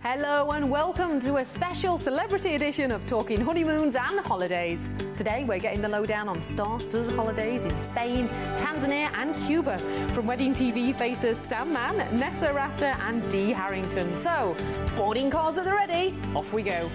Hello and welcome to a special celebrity edition of Talking Honeymoons and Holidays. Today we're getting the lowdown on star-studded holidays in Spain, Tanzania and Cuba from wedding TV faces Sam Mann, Nessa Rafter and Dee Harrington. So, boarding cards at the ready, off we go.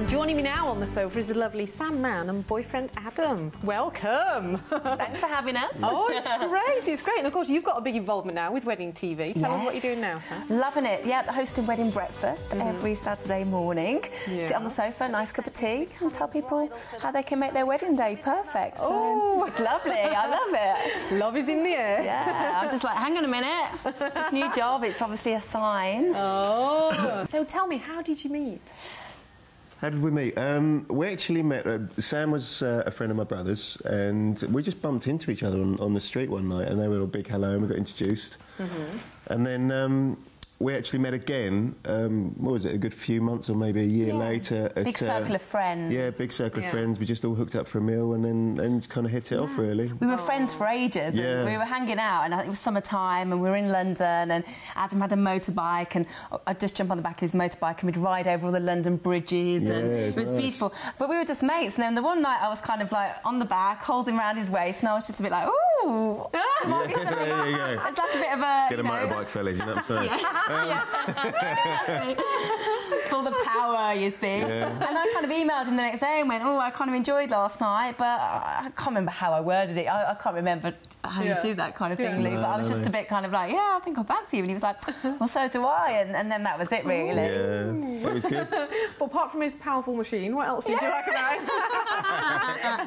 Joining me now on the sofa is the lovely Sam Mann and boyfriend Adam. Welcome. Thanks for having us. Oh, it's great. It's great. And of course, you've got a big involvement now with wedding TV. Tell us what you're doing now, Sam. Loving it. Yeah, hosting wedding breakfast every Saturday morning. Yeah. Sit on the sofa, nice cup of tea, and tell people how they can make their wedding day perfect. So Oh, it's lovely. I love it. Love is in the air. Yeah, I'm just like, hang on a minute. This new job, it's obviously a sign. Oh. So tell me, how did you meet? How did we meet? We actually met, Sam was a friend of my brother's, and we just bumped into each other on the street one night, and they were a big hello, and we got introduced. And then we actually met again, what was it, a good few months or maybe a year later. Big circle of friends. Yeah, big circle of friends. We just all hooked up for a meal and then kind of hit it off, really. We were friends for ages. Yeah. And we were hanging out, and it was summertime, and we were in London, and Adam had a motorbike, and I'd just jump on the back of his motorbike, and we'd ride over all the London bridges, and it was beautiful. But we were just mates, and then the one night I was kind of like on the back, holding around his waist, and I was just a bit like, ooh, might be something. There you go. It's like a bit of a... Get a motorbike, fellas, you know what I'm saying? It's all the power, you see. Yeah. And I kind of emailed him the next day and went, oh, I kind of enjoyed last night, but I can't remember how I worded it. I can't remember how you do that kind of thing, Lee. But I was just a bit kind of like, yeah, I think I fancy you. And he was like, well, so do I. And then that was it, really. Yeah, it was good. But apart from his powerful machine, what else did you like about him?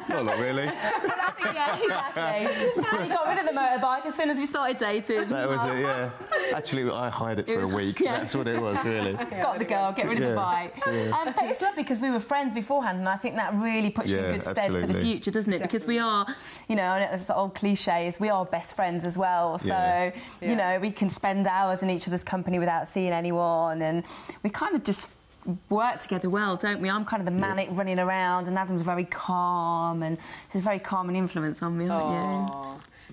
Well, not really. Yeah, exactly. And he got rid of the motorbike as soon as we started dating. That was it, yeah. Actually, I hired it for a week. Yeah. That's what it was, really. Got the girl, get rid of the bike. Yeah. But it's lovely because we were friends beforehand, and I think that really puts you in good stead for the future, doesn't it? Because we are, you know, it's the old cliches, we are best friends as well. So, you know, we can spend hours in each other's company without seeing anyone, and we kind of just work together well, don't we? I'm kind of the manic running around, and Adam's very calm, and there's very calm and influence on me, aren't you?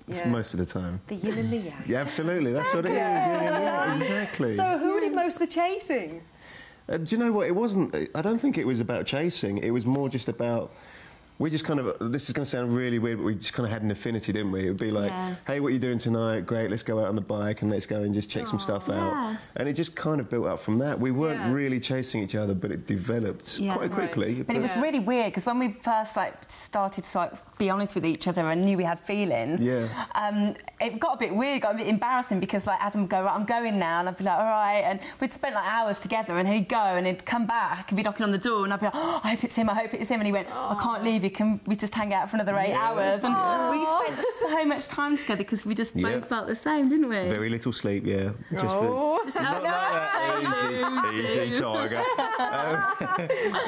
It's most of the time. The yin and the yang. Yeah, absolutely. That's what it is. Yeah, exactly. So who did most of the chasing? Do you know what? It wasn't... I don't think it was about chasing. It was more just about... We just kind of... This is going to sound really weird, but we just kind of had an affinity, didn't we? It would be like, hey, what are you doing tonight? Great, let's go out on the bike and let's go and just check some stuff out. And it just kind of built up from that. We weren't really chasing each other, but it developed quite quickly. But it was really weird, because when we first started to be honest with each other and knew we had feelings, it got a bit weird, got a bit embarrassing, because like Adam would go, right, I'm going now, and I'd be like, all right, and we'd spent like hours together, and he'd go and he'd come back and be knocking on the door, and I'd be like, oh, I hope it's him, I hope it's him, and he went, I can't leave you, can we just hang out for another 8 hours? And we spent so much time together because we just both felt the same, didn't we? Very little sleep, Just not like that. Easy tiger.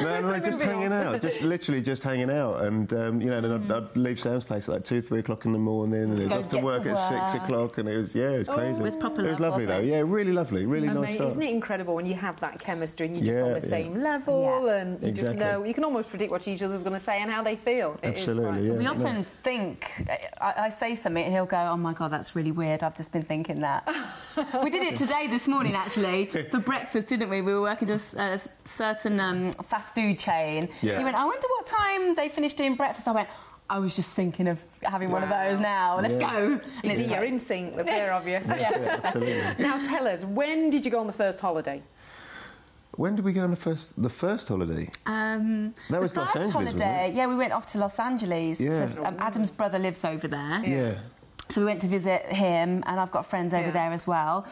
No, just hanging out, just literally just hanging out, and you know, then I'd leave Sam's place at like 2, 3 o'clock in the morning, and it was off to work at 6 o'clock, and it was it was crazy. It was proper love, it was lovely though, really lovely, really nice stuff. Isn't it incredible when you have that chemistry and you're just on the same level, and you just know, you can almost predict what each other's going to say and how they feel. Absolutely, We often think, I say something and he'll go, oh my God, that's really weird, I've just been thinking that. We did it today, this morning actually, for breakfast, didn't we? We were working at a certain fast food chain. He went, I wonder what time they finished doing breakfast. I went, I was just thinking of having one of those now. Let's go. And you're in sync, the pair of you. Absolutely. Now tell us, when did you go on the first holiday? When did we go on the first holiday? That was Los Angeles, wasn't it? Yeah, we went off to Los Angeles. Adam's brother lives over there. So we went to visit him, and I've got friends over there as well.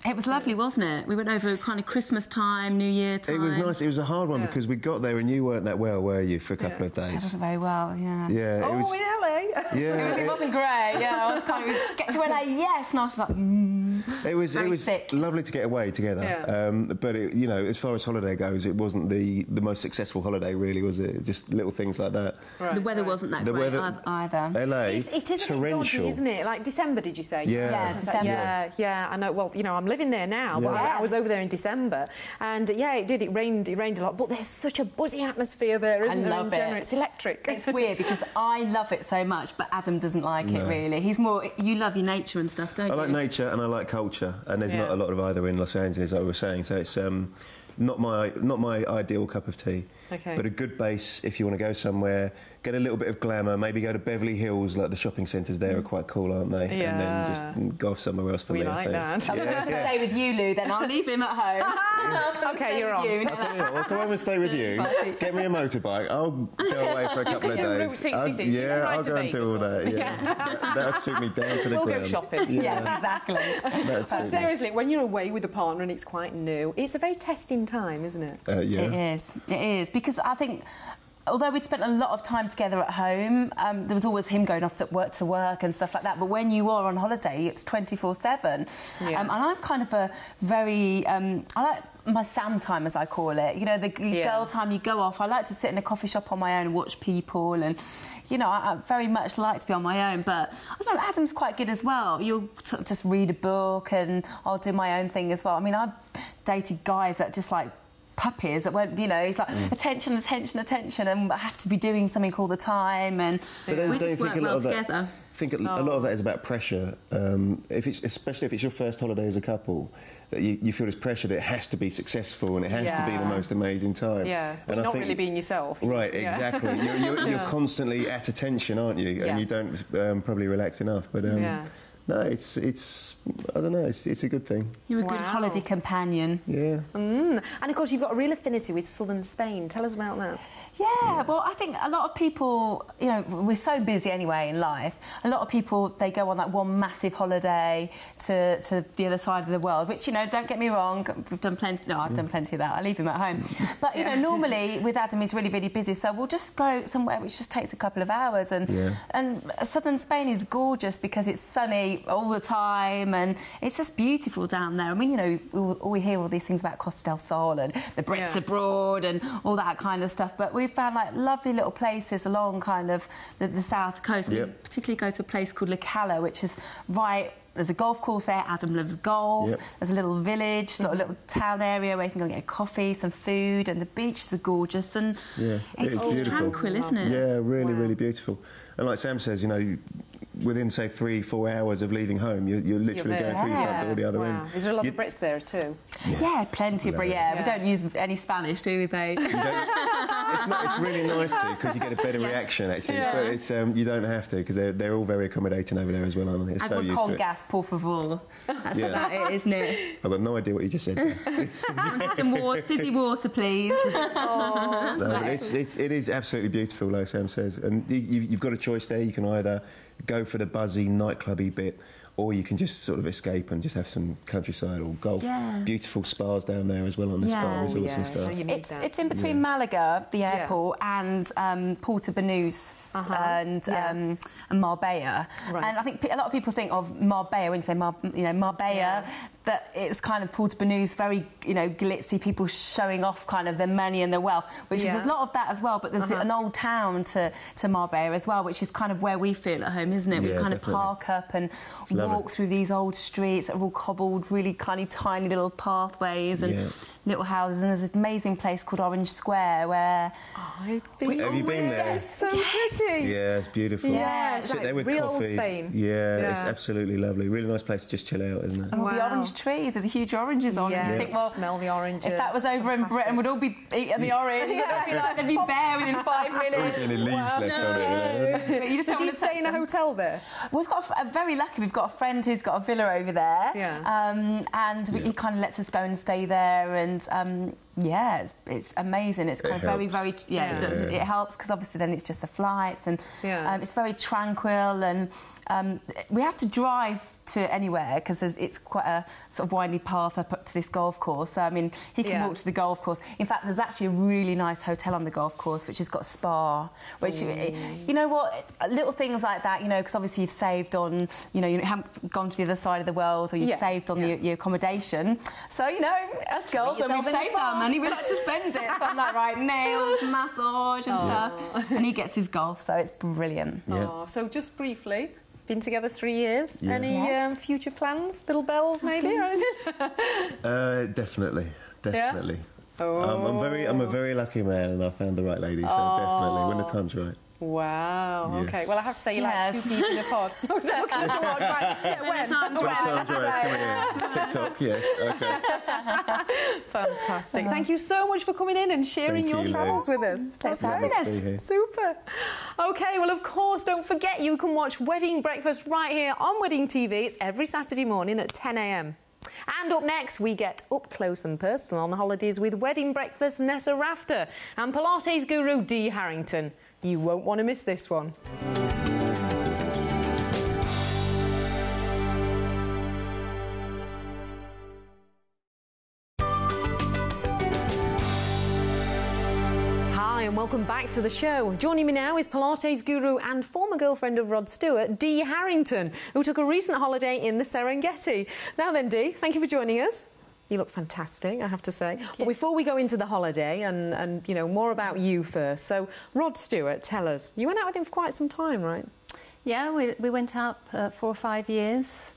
It was lovely, wasn't it? We went over kind of Christmas time, New Year time. It was nice. It was a hard one because we got there and you weren't that well, were you, for a couple of days? I wasn't very well, Yeah, in LA. It wasn't great. I was kind of, get to LA, yes, and I was like, It was sick. lovely to get away together. Yeah. But you know, as far as holiday goes, it wasn't the most successful holiday, really, was it? Just little things like that. Right, the weather wasn't that great either. LA, it is torrential, isn't it? Like December, did you say? Yeah, December. Yeah. I know. Well, you know, I'm living there now, but I was over there in December, and it did. It rained a lot, but there's such a buzzy atmosphere there, isn't there? In general, it's electric. It's weird because I love it so much, but Adam doesn't like it really. He's more. You love your nature and stuff, don't you? I like nature and I like culture, and there's not a lot of either in Los Angeles, like we were saying. So it's not my ideal cup of tea. Okay. But a good base if you want to go somewhere, get a little bit of glamour, maybe go to Beverly Hills, like the shopping centres there are quite cool, aren't they? Yeah. And then just go off somewhere else for me, like I think. that. I'm going to stay with you, Lou, then I'll leave him at home. Okay, you're on. I'll tell you what, I'll come home and stay with you. Get me a motorbike. I'll go away for a couple of days. Route 66. I'll go and do all that. Yeah. That'll suit me down to the ground. We'll go shopping. Yeah, exactly. Seriously, when you're away with a partner and it's quite new, it's a very testing time, isn't it? Yeah. It is. Because I think, although we'd spent a lot of time together at home, there was always him going off to work and stuff like that. But when you are on holiday, it's 24/7. Yeah. And I'm kind of a very... I like my Sam time, as I call it. You know, the girl time, you go off. I like to sit in a coffee shop on my own and watch people. And, you know, I very much like to be on my own. But, I don't know, Adam's quite good as well. You'll sort of just read a book and I'll do my own thing as well. I mean, I've dated guys that just like... puppies that won't, you know, he's like attention, and I have to be doing something all the time, and we just work well together. I think a lot of that is about pressure. Especially if it's your first holiday as a couple, that you feel this pressure that it has to be successful and it has to be the most amazing time. Yeah, and you're not really being yourself. Right, exactly. You're constantly at attention, aren't you? And you don't probably relax enough. But no, it's I don't know, it's a good thing. You're a good holiday companion. Yeah. And of course you've got a real affinity with southern Spain. Tell us about that. Yeah, well, I think a lot of people, you know, we're so busy anyway in life. A lot of people, they go on that one massive holiday to the other side of the world, which, you know, don't get me wrong, we've done plenty. No, I've done plenty of that. I leave him at home. But, you know, normally with Adam, he's really, really busy, so we'll just go somewhere which just takes a couple of hours. And southern Spain is gorgeous because it's sunny all the time and it's just beautiful down there. I mean, you know, we hear all these things about Costa del Sol and the Brits abroad and all that kind of stuff, but we've found like lovely little places along kind of the south coast. We particularly go to a place called La Cala, which is there's a golf course there. Adam loves golf. There's a little village, sort of little town area where you can go and get coffee, some food, and the beaches are gorgeous and it's tranquil, isn't it? Yeah, really, really beautiful. And like Sam says, you know, within, say, 3-4 hours of leaving home, you're literally going through the front door the other end. Is there a lot of Brits there too? Yeah, plenty of Brits. Yeah, we don't use any Spanish, do we, babe? It's really nice to, because you get a better reaction, actually. But it's you don't have to, because they're all very accommodating over there as well, aren't they? So used to it. Gas, por favor. That's about it, isn't it? I've got no idea what you just said. Some fizzy water, please. No, it is absolutely beautiful, like Sam says. And you've got a choice there. You can either go for the buzzy, nightclubby bit, or you can just sort of escape and just have some countryside or golf. Beautiful spas down there as well on the spa resorts and stuff. It's in between Malaga, the airport, and Puerto Banús and Marbella. Right. And I think a lot of people think of Marbella when you say Marbella, that it's kind of Puerto Banús, very, you know, glitzy, people showing off kind of their money and their wealth, which is a lot of that as well. But there's an old town to Marbella as well, which is kind of where we feel at home, isn't it? We kind of park up and walk through these old streets that are all cobbled, really kind of tiny little pathways and little houses. And there's this amazing place called Orange Square where... Have you been there? It's so pretty. Yeah, it's beautiful. Yeah, it's sit like there with real coffee. Spain. Yeah, it's absolutely lovely. Really nice place to just chill out, isn't it? And all the orange trees with the huge oranges on. Yeah, you think, well, smell the oranges. If that was over in Britain, we'd all be eating the orange. They'd be bare within 5 minutes. Any leaves left on it, you know? You just do you stay in a hotel there? We've got very lucky. We've got a friend who's got a villa over there, and he kind of lets us go and stay there. And it's amazing. It's kind of very, very it helps because obviously then it's just the flights and it's very tranquil and we have to drive to anywhere because it's quite a sort of windy path up to this golf course. So, I mean, he can walk to the golf course. In fact, there's actually a really nice hotel on the golf course which has got a spa, which, you know what, little things like that, you know, because obviously you've saved on, you know, you haven't gone to the other side of the world, or you've saved on your accommodation. So, you know, us girls, when we've saved our money, we like to spend it. So I'm like, right, nails, massage and stuff. And he gets his golf, so it's brilliant. Oh, so just briefly, been together 3 years. Yeah. Any future plans? Little bells, maybe? Or anything? Definitely. Yeah? I'm a very lucky man, and I found the right lady. So definitely, when the time's right. Wow. Yes. Okay. Well, I have to say, you like 2 people in a pod. Looking to watch, right? Yeah, when? TikTok. Yes. Okay. Fantastic. Thank you so much for coming in and sharing your travels with us. That's very nice. Super. Okay. Well, of course, don't forget you can watch Wedding Breakfast right here on Wedding TV. It's every Saturday morning at 10 a.m. And up next, we get up close and personal on holidays with Wedding Breakfast Nessa Rafter and Pilates guru Dee Harrington. You won't want to miss this one. Hi and welcome back to the show. Joining me now is Pilates guru and former girlfriend of Rod Stewart, Dee Harrington, who took a recent holiday in the Serengeti. Now then, Dee, thank you for joining us. You look fantastic, I have to say. But before we go into the holiday and you know, more about you first. So, Rod Stewart, tell us. You went out with him for quite some time, right? Yeah, we went out 4 or 5 years.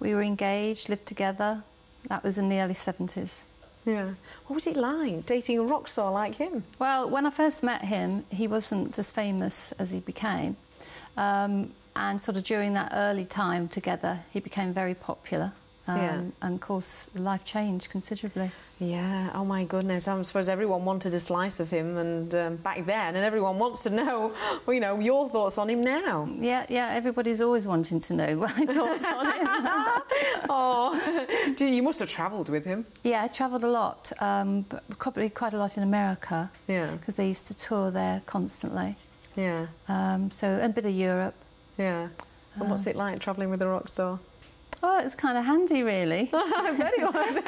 We were engaged, lived together. That was in the early 70s. Yeah. What was it like, dating a rock star like him? Well, when I first met him, he wasn't as famous as he became. And sort of during that early time together, he became very popular. And of course, life changed considerably. Yeah, oh my goodness. I suppose everyone wanted a slice of him and back then, and everyone wants to know, well, you know, your thoughts on him now. Yeah, everybody's always wanting to know my thoughts on him. Oh, you must have travelled with him. Yeah, I travelled a lot, but probably quite a lot in America. Yeah. Because they used to tour there constantly. Yeah. So, and a bit of Europe. Yeah. And what's it like travelling with a rock star? Oh, it was kind of handy, really. I bet it was.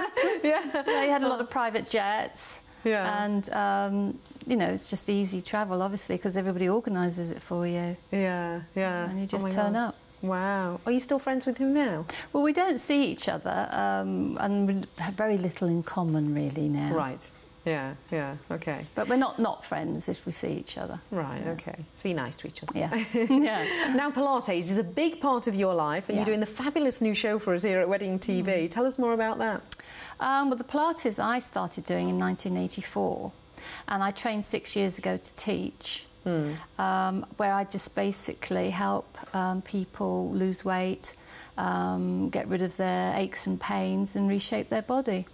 Yeah. He had a lot of private jets. Yeah. And, you know, it's just easy travel, obviously, because everybody organises it for you. Yeah, yeah. And you just turn up. Wow. Are you still friends with him now? Well, we don't see each other, and we have very little in common, really, now. Right. Yeah, yeah, okay. But we're not friends if we see each other. Right, okay. So you're nice to each other. Yeah. Yeah. Now, Pilates is a big part of your life, and you're doing the fabulous new show for us here at Wedding TV. Tell us more about that. Well, the Pilates I started doing in 1984, and I trained 6 years ago to teach, where I just basically help people lose weight, get rid of their aches and pains, and reshape their body.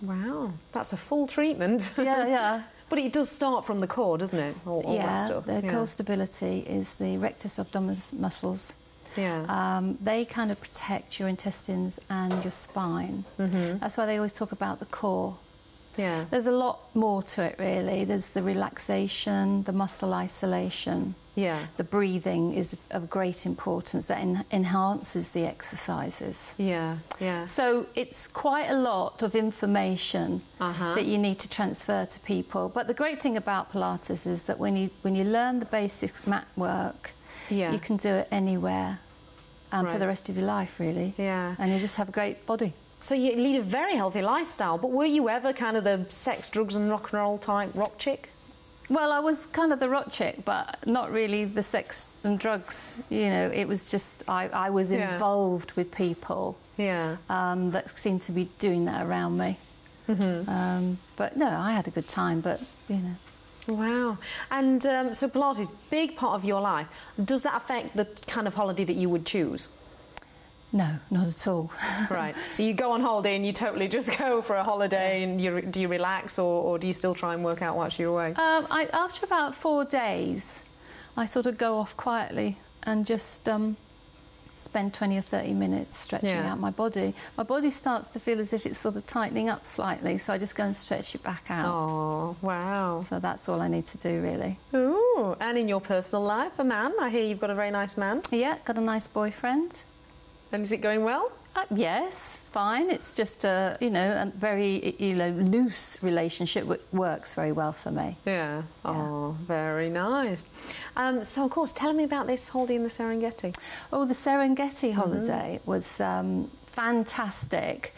Wow, that's a full treatment. Yeah, yeah. But it does start from the core, doesn't it? All that stuff. The core stability is the rectus abdominis muscles. Yeah. They kind of protect your intestines and your spine. That's why they always talk about the core. Yeah. There's a lot more to it, really. There's the relaxation, the muscle isolation. Yeah. The breathing is of great importance. That enhances the exercises. Yeah, yeah. So it's quite a lot of information that you need to transfer to people. But the great thing about Pilates is that when you learn the basic mat work, you can do it anywhere for the rest of your life, really. Yeah. And you just have a great body. So you lead a very healthy lifestyle, but were you ever kind of the sex, drugs and rock and roll type rock chick? Well, I was kind of the rock chick, but not really the sex and drugs. You know, it was just I was involved with people that seemed to be doing that around me. But no, I had a good time, but, you know. Wow. And so Pilates, big part of your life. Does that affect the kind of holiday that you would choose? No, not at all. Right. So you go on holiday and you totally just go for a holiday and do you relax or do you still try and work out whilst you're away? After about 4 days, I sort of go off quietly and just spend 20 or 30 minutes stretching out my body. My body starts to feel as if it's sort of tightening up slightly, so I just go and stretch it back out. Oh, wow. So that's all I need to do, really. Ooh, and in your personal life, a man? I hear you've got a very nice man. Yeah, got a nice boyfriend. And is it going well? Yes, fine. It's just a very loose relationship which works very well for me. Yeah. Oh, very nice. So of course, tell me about this holiday in the Serengeti. Oh, the Serengeti holiday was fantastic,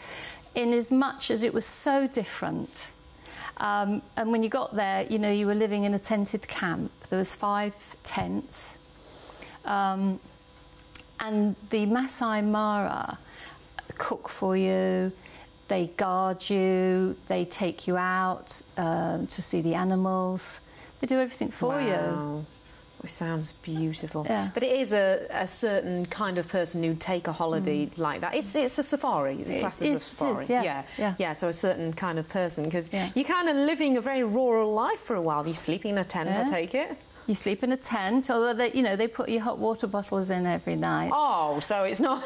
in as much as it was so different. And when you got there, you were living in a tented camp. There was 5 tents, and the Masai Mara cook for you, they guard you, they take you out to see the animals. They do everything for you. It sounds beautiful. Yeah. But it is a certain kind of person who'd take a holiday like that. It's a safari. It's a class as a safari. Yeah. So a certain kind of person, because you're kind of living a very rural life for a while. You sleep in a tent, I take it. You sleep in a tent, although they put your hot water bottles in every night. Oh, so it's not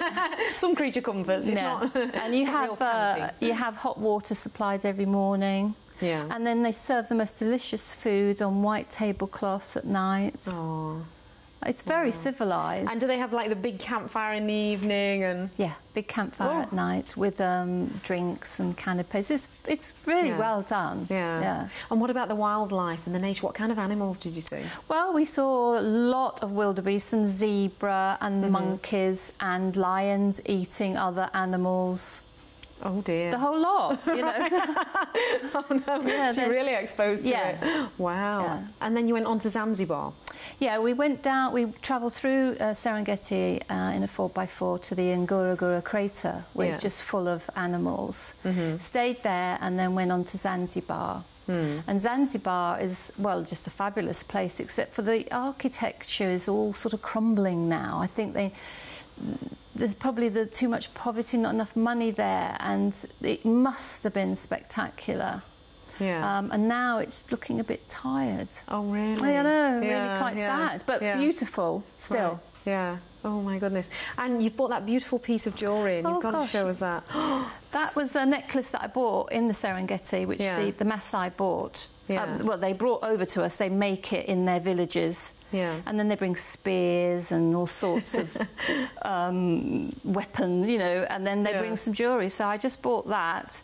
some creature comforts. It's not. And you have hot water supplied every morning. Yeah. And then they serve the most delicious food on white tablecloths at night. Oh. It's very civilised. And do they have like the big campfire in the evening? And yeah, big campfire at night with drinks and canapes. It's really well done. Yeah. And what about the wildlife and the nature? What kind of animals did you see? Well, we saw a lot of wildebeest and zebra and monkeys and lions eating other animals. Oh dear. The whole lot, Oh no, so you're really exposed to it. Wow. Yeah. And then you went on to Zanzibar. Yeah, we went down, we travelled through Serengeti in a 4x4 to the Ngorongoro crater, where it's just full of animals. Stayed there and then went on to Zanzibar. And Zanzibar is, well, just a fabulous place, except for the architecture is all sort of crumbling now. I think there's probably too much poverty, not enough money there, and it must have been spectacular. Yeah. And now it's looking a bit tired. Oh, really? I know, really quite sad, but beautiful still. Right. Yeah. Oh, my goodness. And you've bought that beautiful piece of jewellery, and you've got to show us that. That was a necklace that I bought in the Serengeti, which the Maasai bought. Yeah. Well, they brought over to us. They make it in their villages. Yeah. And then they bring spears and all sorts of weapons, and then they bring some jewellery. So I just bought that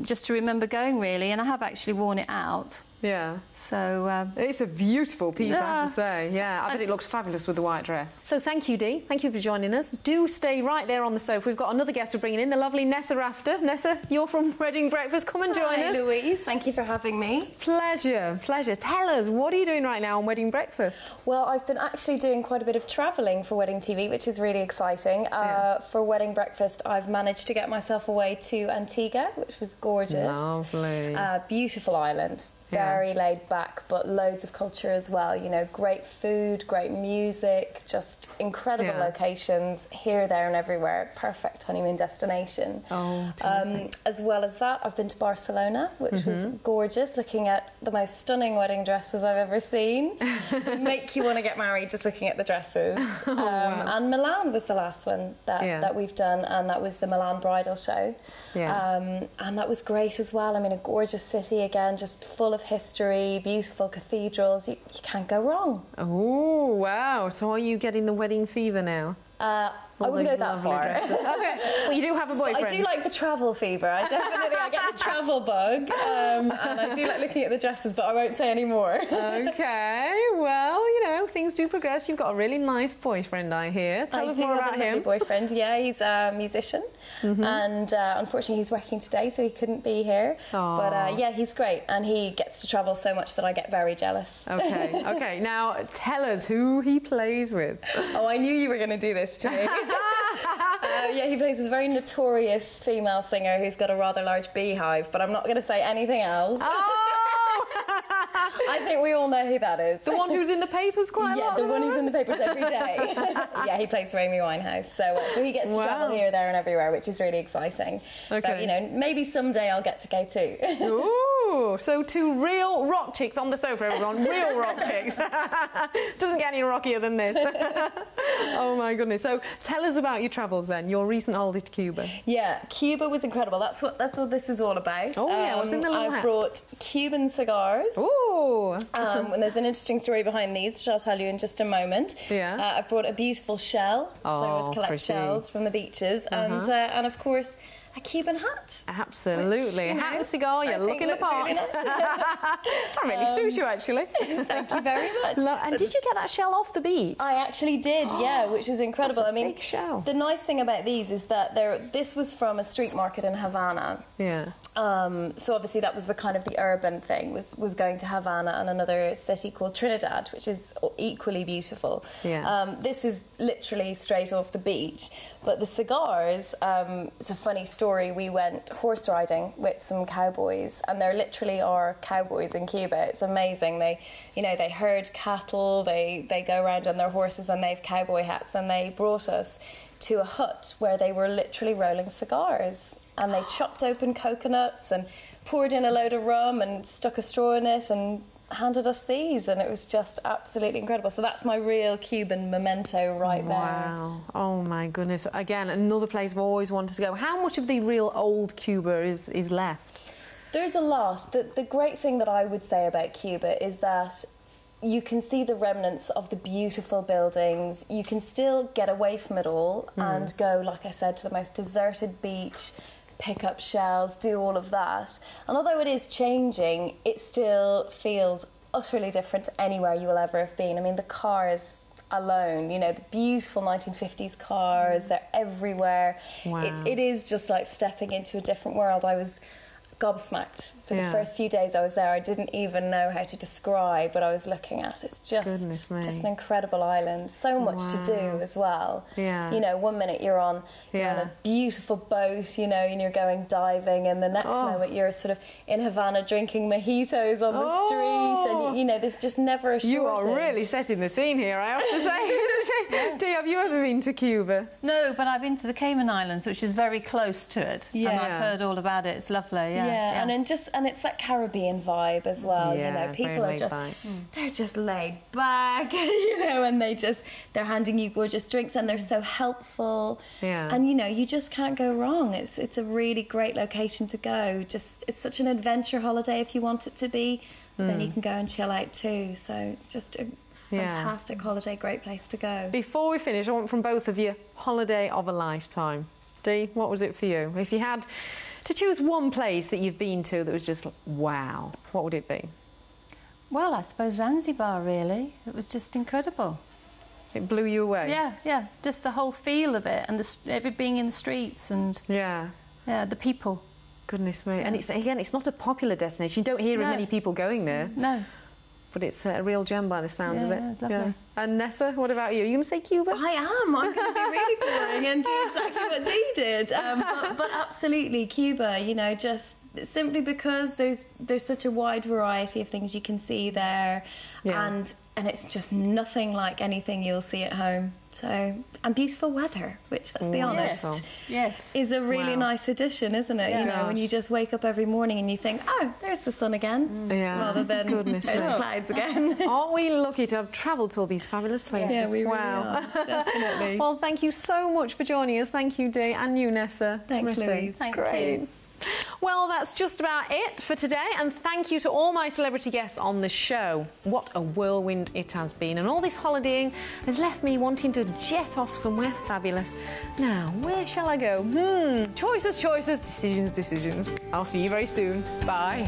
just to remember going, really, and I have actually worn it out. Yeah. So it's a beautiful piece, I have to say. Yeah, I bet it looks fabulous with the white dress. So thank you, Dee. Thank you for joining us. Do stay right there on the sofa. We've got another guest we're bringing in, the lovely Nessa Rafter. Nessa, you're from Wedding Breakfast. Come and join us. Hi, Louise. Thank you for having me. Pleasure. Tell us, what are you doing right now on Wedding Breakfast? Well, I've been actually doing quite a bit of travelling for Wedding TV, which is really exciting. For Wedding Breakfast, I've managed to get myself away to Antigua, which was gorgeous. Lovely. Beautiful island. Very laid back, but loads of culture as well. Great food, great music, just incredible locations here, there, and everywhere. Perfect honeymoon destination. Oh, as well as that, I've been to Barcelona, which was gorgeous, looking at the most stunning wedding dresses I've ever seen. Make you want to get married just looking at the dresses. And Milan was the last one that we've done, and that was the Milan bridal show. And that was great as well. I mean, a gorgeous city again, just full of history, beautiful cathedrals. You can't go wrong. Oh, wow. So are you getting the wedding fever now? I wouldn't go that far. Okay. Well, you do have a boyfriend. I do like the travel fever. I get the travel bug. And I do like looking at the dresses, but I won't say any more. Okay. Well, things do progress. You've got a really nice boyfriend, I hear. Tell us more about him. Boyfriend. Yeah, he's a musician. And unfortunately he's working today, so he couldn't be here. But he's great, and he gets to travel so much that I get very jealous. Okay. Now tell us who he plays with. Oh, I knew you were going to do this to me. He plays with a very notorious female singer who's got a rather large beehive, but I'm not going to say anything else. I think we all know who that is. The one who's in the papers quite a lot? Yeah, the one who's in the papers every day. He plays for Amy Winehouse. So he gets to travel here, there and everywhere, which is really exciting. Okay. So, maybe someday I'll get to go too. Ooh, Ooh, so 2 real rock chicks on the sofa, everyone. Real rock chicks. Doesn't get any rockier than this. Oh my goodness. So tell us about your travels then, your recent holiday to Cuba. Yeah, Cuba was incredible. That's what this is all about. Oh yeah, what's in the little hat? I've brought Cuban cigars. Ooh. And there's an interesting story behind these, which I'll tell you in just a moment. Yeah. I've brought a beautiful shell. So I always collect shells from the beaches. And of course, a Cuban hat. Absolutely. Which, hat and cigar, you're looking the part. Really nice. That really suits you, actually. Thank you very much. And did you get that shell off the beach? I actually did, yeah, which was incredible. That's a big shell. The nice thing about these is that this was from a street market in Havana. Yeah. So obviously that was the kind of the urban thing, was going to Havana and another city called Trinidad, which is equally beautiful. Yeah. This is literally straight off the beach. But the cigars, it's a funny story. We went horse riding with some cowboys, and there literally are cowboys in Cuba. It's amazing. They herd cattle, they go around on their horses, and they have cowboy hats, and they brought us to a hut where they were literally rolling cigars. And they chopped open coconuts and poured in a load of rum and stuck a straw in it and handed us these, and it was just absolutely incredible. So that's my real Cuban memento right there. Wow. Oh my goodness. Again, another place I've always wanted to go. How much of the real old Cuba is left? There's a lot. The great thing that I would say about Cuba is that you can see the remnants of the beautiful buildings. You can still get away from it all and go, like I said, to the most deserted beach, pick up shells, do all of that. And although it is changing, it still feels utterly different to anywhere you will ever have been. I mean, the cars alone, you know, the beautiful 1950s cars, they're everywhere. Wow. It is just like stepping into a different world. I was gobsmacked. For the first few days I was there, I didn't even know how to describe what I was looking at. It's just an incredible island. So much to do as well. Yeah. You know, one minute you're on a beautiful boat, you know, and you're going diving, and the next moment you're sort of in Havana drinking mojitos on the street, and you know, there's just never a shortage. You are really setting the scene here, I have to say. Dee, have you ever been to Cuba? No, but I've been to the Cayman Islands, which is very close to it. Yeah. And I've heard all about it. It's lovely. Yeah. And it's that Caribbean vibe as well. Yeah, you know, people are just they're just laid back, you know, and they're handing you gorgeous drinks, and they're so helpful. Yeah. And you know, you just can't go wrong. It's a really great location to go. Just it's such an adventure holiday if you want it to be. But then you can go and chill out too. So just a fantastic holiday, great place to go. Before we finish, I want from both of you holiday of a lifetime. Dee, what was it for you? If you had to choose one place that you've been to that was just wow, what would it be? Well, I suppose Zanzibar, really. It was just incredible. It blew you away? Yeah. Just the whole feel of it, and it being in the streets, and the people. Goodness me. Yeah. And it's not a popular destination. You don't hear of many people going there. No. But it's a real gem by the sounds of it. Yeah, it's lovely. Yeah. And Nessa, what about you? Are you going to say Cuba? I am. I'm going to be really boring and do exactly what Dee did. But absolutely, Cuba, you know, just simply because there's such a wide variety of things you can see there. Yeah. And it's just nothing like anything you'll see at home. So, and beautiful weather, which, let's be honest, is a really nice addition, isn't it? Yeah. You know, when you just wake up every morning and you think, oh, there's the sun again, rather than there's the clouds again. Aren't we lucky to have travelled to all these fabulous places? Yeah, we really are, definitely. Well, thank you so much for joining us. Thank you, Dee, and you, Nessa. Thanks, Louise. Thank you. Well, that's just about it for today, and thank you to all my celebrity guests on the show. What a whirlwind it has been, and all this holidaying has left me wanting to jet off somewhere fabulous. Now, where shall I go? Choices, decisions. I'll see you very soon. Bye.